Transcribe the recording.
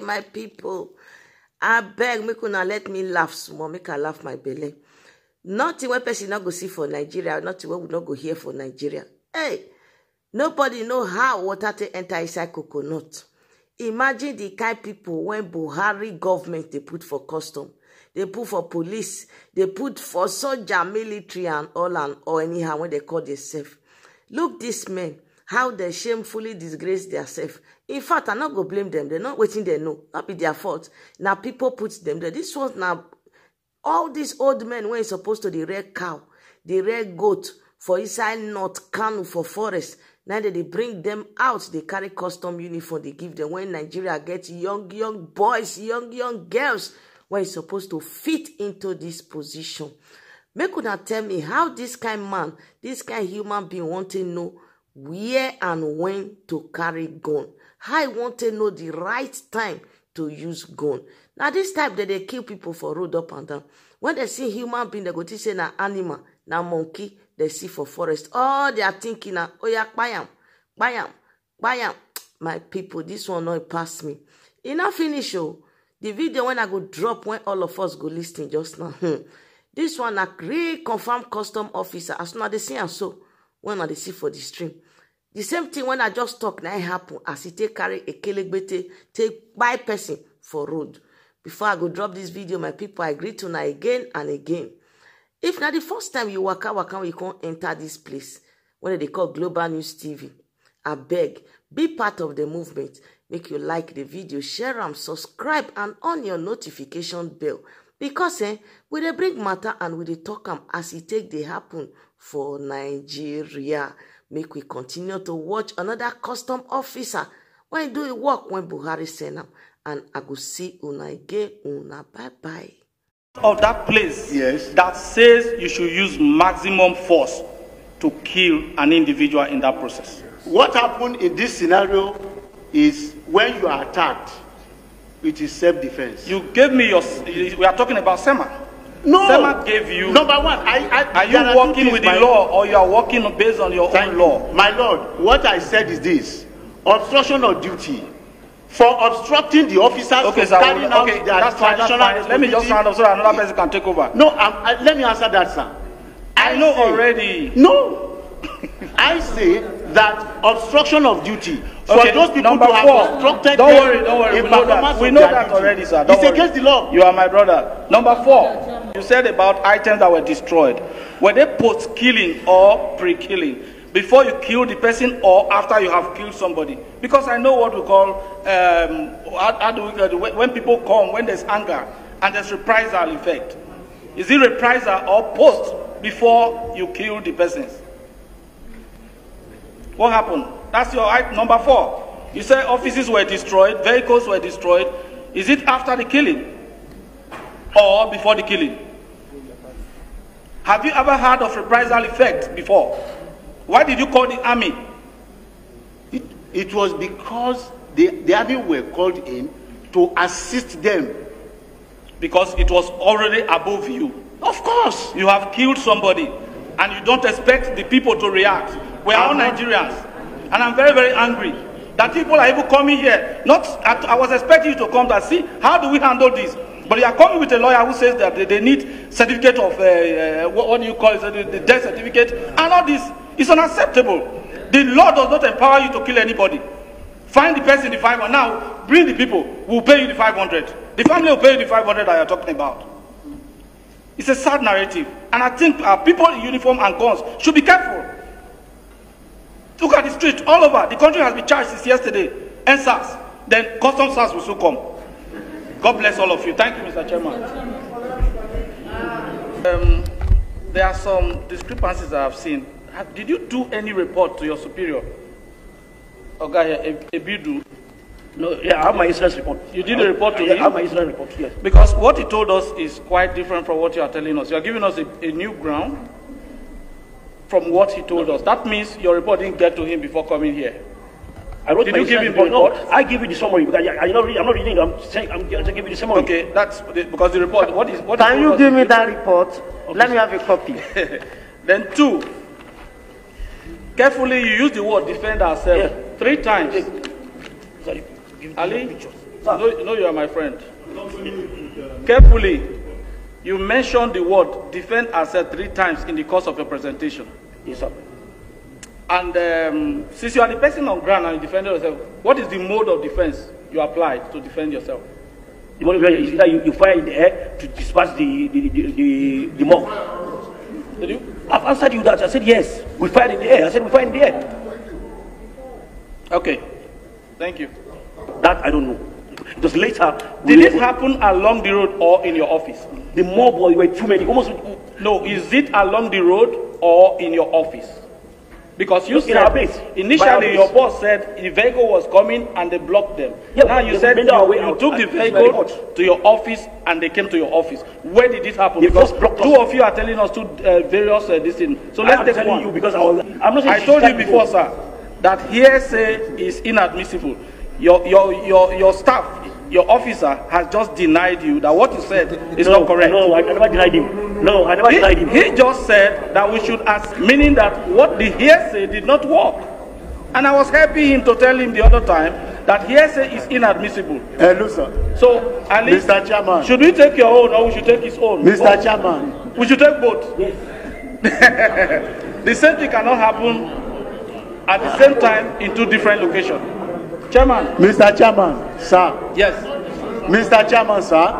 My people, I beg make una let me laugh small, make I laugh my belly. Nothing when person not go see for Nigeria, nothing when we not go hear for Nigeria. Hey, nobody know how water to enter inside coconut. Imagine the kind people when Buhari government they put for custom, they put for police, they put for soldier, military and or anyhow when they call themselves. Look this men, how they shamefully disgrace themselves. In fact, I not go blame them. They're not waiting they know. Not be their fault. Now people put them there. This was now all these old men when supposed to the red cow, the red goat for inside North Kanu for forest. Now that they bring them out, they carry custom uniform. They give them when Nigeria gets young boys, young girls, when it's supposed to fit into this position. Make una tell me how this kind man, this kind human being want to know where and when to carry gun. I want to know the right time to use gun. Now this type that they kill people for road up and down. When they see human being, they go to say na animal, na monkey, they see for forest. All they are thinking na, oh yeah, bayam. My people, this one not pass me. Enough finish, oh. The video when I go drop when all of us go listening just now. This one a real confirmed custom officer. As soon as they see and so, when I see for the stream. The same thing when I just talk, now it happen as he take carry a kelegbete, take by person for road. Before I go drop this video, my people, I agree to now again and again. If not the first time you waka when you can't enter this place, when they call Global News TV, I beg, be part of the movement. Make you like the video, share them, subscribe, and on your notification bell. Because we dey bring matter and we dey talk them as it take they happen for Nigeria. Make we continue to watch another custom officer when do a work when Buhari send him. And I go see una again, una bye-bye. Of that place, yes, that says you should use maximum force to kill an individual in that process. What happened in this scenario is when you are attacked, it is self-defense. You gave me your, we are talking about SEMA. No. SEMA gave you. Number one, are you working with the law or you are working based on your own law? My lord, what I said is this: obstruction of duty. For obstructing the officers from carrying out their traditional responsibility. Let me just round up so that another person can take over. No, let me answer that, sir. I know already. No. I say that obstruction of duty for those people who have obstructed. Don't worry. We know that already, sir. It's against the law. You are my brother. Number 4, you said about items that were destroyed. Were they post-killing or pre-killing? Before you kill the person or after you have killed somebody? Because I know what we call, when people come, when there's anger and there's reprisal effect. Is it reprisal or post before you kill the persons? What happened? That's your number 4. You say offices were destroyed, vehicles were destroyed. Is it after the killing or before the killing? Have you ever heard of reprisal effect before? Why did you call the army? It was because the army were called in to assist them. Because it was already above you. Of course. You have killed somebody and you don't expect the people to react. We are all Nigerians. And I'm very, very angry that people are even coming here. I was expecting you to come to see how do we handle this. But you are coming with a lawyer who says that they need certificate of, what do you call it, the death certificate, and all this. It's unacceptable. The law does not empower you to kill anybody. Find the person the 500. Now, bring the people. We'll pay you the 500. The family will pay you the 500 that you're talking about. It's a sad narrative. And I think people in uniform and guns should be careful. Look at the street all over. The country has been charged since yesterday. NSAS. Then Customs SARS will soon come. God bless all of you. Thank you, Mr. Chairman. There are some discrepancies I have seen. Did you do any report to your superior? Okay, Ebidu. No, yeah, I have my incident report. You did a report to him? I have my incident report, yes. Because what he told us is quite different from what you are telling us. You are giving us a new ground from what he told us. That means your report didn't get to him before coming here. I wrote Did my you give him the report? report? No, I give you the summary because I'm not reading. I'm going to give you the summary. Okay, that's because the report. What Can you give me that report? Okay. Let me have a copy. Then 2. Carefully, you use the word defend ourselves 3 times. Sorry. Ali, no, you are my friend. Carefully, you mentioned the word defend ourselves 3 times in the course of your presentation. Yes, sir. And since you are the person on ground and you defend yourself, what is the mode of defense you applied to defend yourself? The mode of defense is that you fire in the air to dispatch the mob. Did you? I've answered you that. I said yes. We fired in the air. I said we fired in the air. Okay. Thank you. That I don't know. It was later. Did it happen along the road or in your office? The mob were too many. Almost. No, is it along the road or in your office? Because you said, our base. Initially your boss said the vehicle was coming and they blocked them. Yeah, now you said you took the vehicle to your office and they came to your office. Where did it happen? Because 2 of you are telling us 2 various this thing. So let's take one. You because I'm not I told you before, sir, that hearsay is inadmissible. Your staff, your officer has just denied you that what you said is not correct. No, I never denied him. No, I never denied him. He just said that we should ask, meaning that what the hearsay did not work. And I was helping him to tell him the other time that hearsay is inadmissible. Hello, sir. So, Ali, Mr. Chairman, should we take your own or we should take his own? Mr. Chairman, we should take both. Yes. The same thing cannot happen at the same time in 2 different locations. Chairman. Mr. Chairman, sir. Yes. Mr. Chairman, sir.